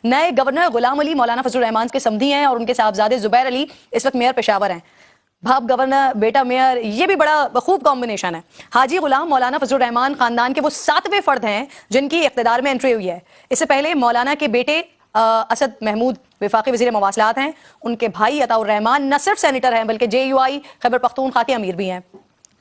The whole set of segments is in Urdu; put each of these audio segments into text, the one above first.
نئے گورنر غلام علی مولانا فضل الرحمان کے سمدھی ہیں اور ان کے صاحبزادے زبیر علی اس وقت میئر پشاور ہیں. باپ گورنر بیٹا میئر، یہ بھی بڑا خوب کمبینیشن ہے. حاجی غلام مولانا فضل الرحمان خاندان کے وہ 7ویں فرد ہیں جن کی اقتدار میں انٹری ہوئی ہے. اس سے پہلے مولانا کے بیٹے اسد محمود وفاقی وزیر مواصلات ہیں. ان کے بھائی عطاء الرحمان نہ صرف سینیٹر ہیں بلکہ JUI خیبر پختونخوا کے امیر بھی ہیں.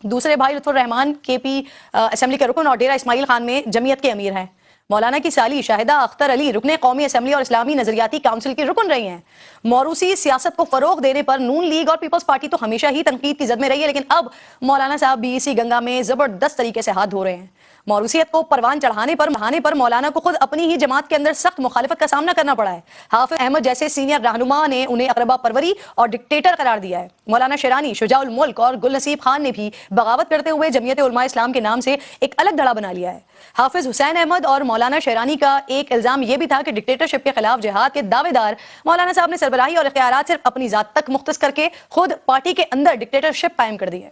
دوسرے بھائی لطف الرحمان KP اسمبلی کے رکن اور ڈیرہ اسماعیل خان میں جمعیت کے امیر ہیں. مولانا کی سالی شاہدہ اختر علی رکن قومی اسمبلی اور اسلامی نظریاتی کونسل کی رکن رہی ہیں. موروثی سیاست کو فروغ دینے پر نون لیگ اور پیپلز پارٹی تو ہمیشہ ہی تنقید کی زد میں رہی ہے، لیکن اب مولانا صاحب BEC گنگا میں زبردست طریقے سے ہاتھ دھو رہے ہیں. موروثیت کو پروان چڑھانے پر مولانا کو خود اپنی ہی جماعت کے اندر سخت مخالفت کا سامنا کرنا پڑا ہے. حافظ احمد جیسے سینئر رہنما نے انہیں اقربا پروری اور ڈکٹیٹر قرار دیا ہے. مولانا شیرانی، شجاع الملک اور گل نصیب خان نے بھی بغاوت کرتے ہوئے جمعیت علماء اسلام کے نام سے ایک الگ دھڑا بنا لیا ہے. حافظ حسین احمد اور مولانا شیرانی کا ایک الزام یہ بھی تھا کہ ڈکٹیٹرشپ کے خلاف جہاد کے دعوے دار مولانا صاحب نے سربراہی اور اختیارات صرف اپنی ذات تک مختص کر کے خود پارٹی کے اندر ڈکٹیٹرشپ قائم کر دی ہے.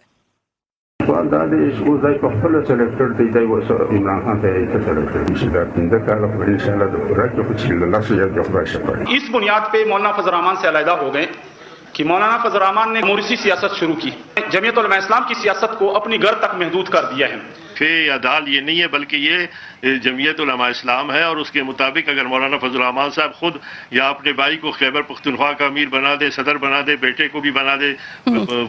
دا اسکول دای په خپل سلیکټډ دی دای وسو عمران خان ته یې سلیکټډ شي دا د کار په ان شاء الله د راځي په چې الله سره یو ځای شي. اس بنیاد پہ مولانا فضل الرحمان سے علیحدہ ہو گئے کہ مولانا فضل الرحمان نے موروثی سیاست شروع کی. جمعیت علماء اسلام کی سیاست کو اپنی گھر تک محدود کر دیا ہے. یا دال یہ نہیں ہے بلکہ یہ جمعیت علماء اسلام ہے، اور اس کے مطابق اگر مولانا فضل الرحمان صاحب خود یا اپنے بھائی کو خیبر پختونخوا کا امیر بنا دے، صدر بنا دے، بیٹے کو بھی بنا دے،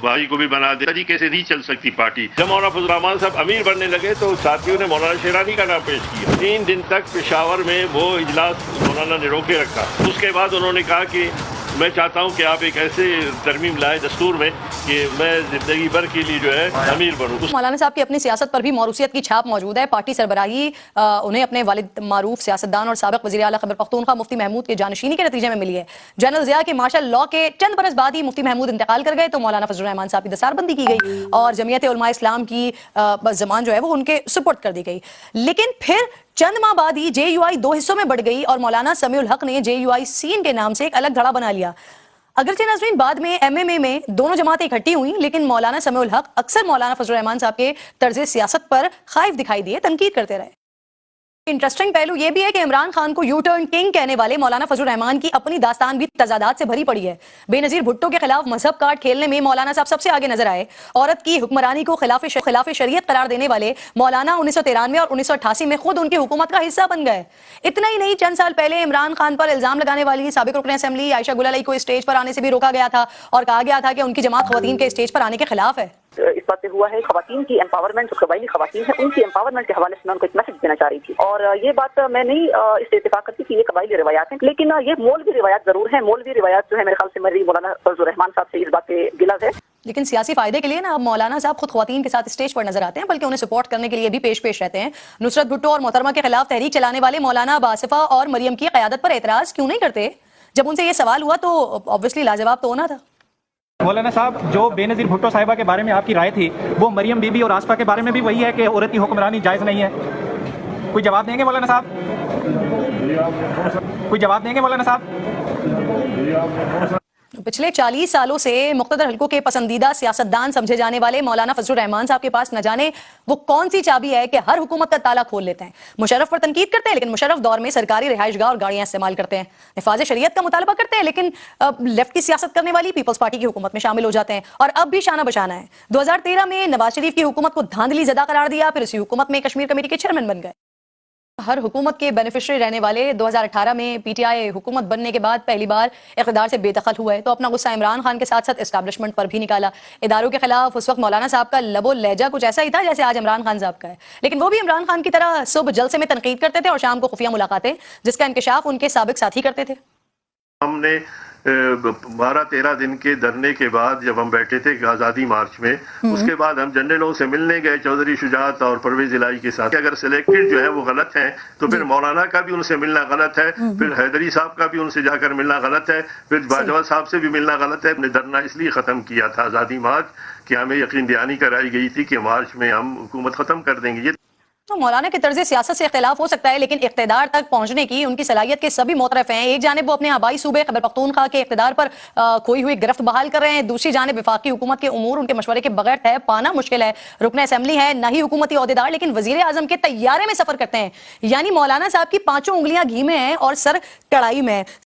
بھائی کو بھی بنا دے، طریقے سے نہیں چل سکتی پارٹی. جب مولانا فضل الرحمان صاحب امیر بننے لگے تو ساتھیوں نے مولانا شیرانی کا نام پیش کیا. 3 دن تک پشاور میں وہ اجلاس مولانا نے روکے رکھا. اس کے بعد انہوں نے کہا کہ میں چاہتا ہوں کہ آپ ایک ایسے ترمیم لائے دستور میں کہ میں زندگی بھر کے لیے جو ہے امیر بنوں. مولانا صاحب کی اپنی سیاست پر بھی موروثیت کی چھاپ موجود ہے. پارٹی سربراہی انہیں اپنے والد معروف سیاستدان اور سابق وزیر اعلیٰ خیبر پختونخوا مفتی محمود کے جانشینی کے نتیجے میں ملی ہے. جنرل ضیاء کے مارشل لاء کے چند برس بعد ہی مفتی محمود انتقال کر گئے تو مولانا فضل الرحمان صاحب کی دستار بندی کی گئی اور جمعیت علماء اسلام کی زمان جو ہے وہ ان کے سپرد کر دی گئی. لیکن پھر چند ماہ بعد ہی JUI 2 حصوں میں بڑھ گئی اور مولانا سمیع الحق نے JUI سین کے نام سے ایک الگ دھڑا بنا لیا. اگرچہ ناظرین بعد میں MMA میں دونوں جماعتیں اکٹھی ہوئیں، لیکن مولانا سمیع الحق اکثر مولانا فضل الرحمان صاحب کے طرز سیاست پر خائف دکھائی دیے، تنقید کرتے رہے. انٹرسٹنگ پہلو یہ بھی ہے کہ عمران خان کو یو ٹرن کنگ کہنے والے مولانا فضل الرحمان کی اپنی داستان بھی تضادات سے بھری پڑی ہے. بے نظیر بھٹو کے خلاف مذہب کارڈ کھیلنے میں مولانا صاحب سب سے آگے نظر آئے. عورت کی حکمرانی کو خلاف شریعت قرار دینے والے مولانا 1993 اور 1988 میں خود ان کی حکومت کا حصہ بن گئے. اتنا ہی نہیں، چند سال پہلے عمران خان پر الزام لگانے والی سابق رکن اسمبلی عائشہ گل علی کو اسٹیج پر آنے سے بھی روکا گیا تھا اور کہا گیا تھا کہ ان کی جماعت خواتین کے اسٹیج پر آنے کے خلاف ہے. اس بات پہ ہوا ہے خواتین کی امپاورمنٹ، جو قبائلی خواتین ہیں ان کی امپاورمنٹ کے حوالے سے میں ان کو ایک میسج دینا چاہ رہی تھی. اور یہ بات میں نہیں اس سے اتفاق کرتی کہ یہ قبائلی روایات ہیں، لیکن یہ مولوی روایات ضرور ہیں. مولوی روایات جو ہے میرے خیال سے میری مولانا فضل الرحمان صاحب سے اس بات پہ گلا ہے. لیکن سیاسی فائدے کے لیے نا اب مولانا صاحب خود خواتین کے ساتھ اسٹیج پر نظر آتے ہیں، بلکہ انہیں سپورٹ کرنے کے لیے بھی پیش رہتے ہیں. نصرت بھٹو اور محترمہ کے خلاف تحریک چلانے والے مولانا باصفہ اور مریم کی قیادت پر اعتراض کیوں نہیں کرتے؟ جب ان سے یہ سوال ہوا تو obviously لاجواب تو ہونا تھا. مولانا صاحب، جو بے نظیر بھٹو صاحبہ کے بارے میں آپ کی رائے تھی وہ مریم بی بی اور آسپا کے بارے میں بھی وہی ہے کہ عورت کی حکمرانی جائز نہیں ہے. کوئی جواب دیں گے مولانا صاحب؟ کوئی جواب دیں گے مولانا صاحب؟ پچھلے 40 سالوں سے مقتدر حلقوں کے پسندیدہ سیاستدان سمجھے جانے والے مولانا فضل الرحمان صاحب کے پاس نہ جانے وہ کون سی چابی ہے کہ ہر حکومت کا تالا کھول لیتے ہیں. مشرف پر تنقید کرتے ہیں لیکن مشرف دور میں سرکاری رہائش گاہ اور گاڑیاں استعمال کرتے ہیں. نفاذ شریعت کا مطالبہ کرتے ہیں لیکن لیفٹ کی سیاست کرنے والی پیپلز پارٹی کی حکومت میں شامل ہو جاتے ہیں اور اب بھی شانہ بشانہ ہے. 2013 میں نواز شریف کی حکومت کو دھاندلی زدہ قرار دیا، پھر اسی حکومت میں کشمیر کمیٹی کے چیئرمین بن گئے. ہر حکومت کے بینیفیشری رہنے والے 2018 میں PTI حکومت بننے کے بعد پہلی بار اقتدار سے بے دخل ہوئے تو اپنا غصہ عمران خان کے ساتھ ساتھ اسٹیبلشمنٹ پر بھی نکالا. اداروں کے خلاف اس وقت مولانا صاحب کا لب و لہجہ کچھ ایسا ہی تھا جیسے آج عمران خان صاحب کا ہے، لیکن وہ بھی عمران خان کی طرح صبح جلسے میں تنقید کرتے تھے اور شام کو خفیہ ملاقاتیں، جس کا انکشاف ان کے سابق ساتھی کرتے تھے. ہم نے 12-13 دن کے دھرنے کے بعد جب ہم بیٹھے تھے آزادی مارچ میں، اس کے بعد ہم جنرلوں سے ملنے گئے، چودھری شجاعت اور پرویز الہی کے ساتھ. اگر سلیکٹڈ جو ہے وہ غلط ہیں تو پھر مولانا کا بھی ان سے ملنا غلط ہے، پھر حیدری صاحب کا بھی ان سے جا کر ملنا غلط ہے، پھر باجوہ صاحب سے بھی ملنا غلط ہے. ہم نے دھرنا اس لیے ختم کیا تھا آزادی مارچ کہ ہمیں یقین دہانی کرائی گئی تھی کہ مارچ میں ہم حکومت ختم کر دیں گے. تو مولانا کے طرز سیاست سے اختلاف ہو سکتا ہے لیکن اقتدار تک پہنچنے کی ان کی صلاحیت کے سبھی معترف ہیں. ایک جانب وہ اپنے آبائی صوبے خیبر پختونخوا کے اقتدار پر کھوئی ہوئی گرفت بحال کر رہے ہیں, دوسری جانب وفاقی حکومت کے امور ان کے مشورے کے بغیر طے پانا مشکل ہے. رکن اسمبلی ہے, نہ ہی حکومتی عہدیدار, لیکن وزیر اعظم کے طیارے میں سفر کرتے ہیں. یعنی مولانا صاحب کی 5 انگلیاں گھی میں ہیں اور سر کڑائی میں.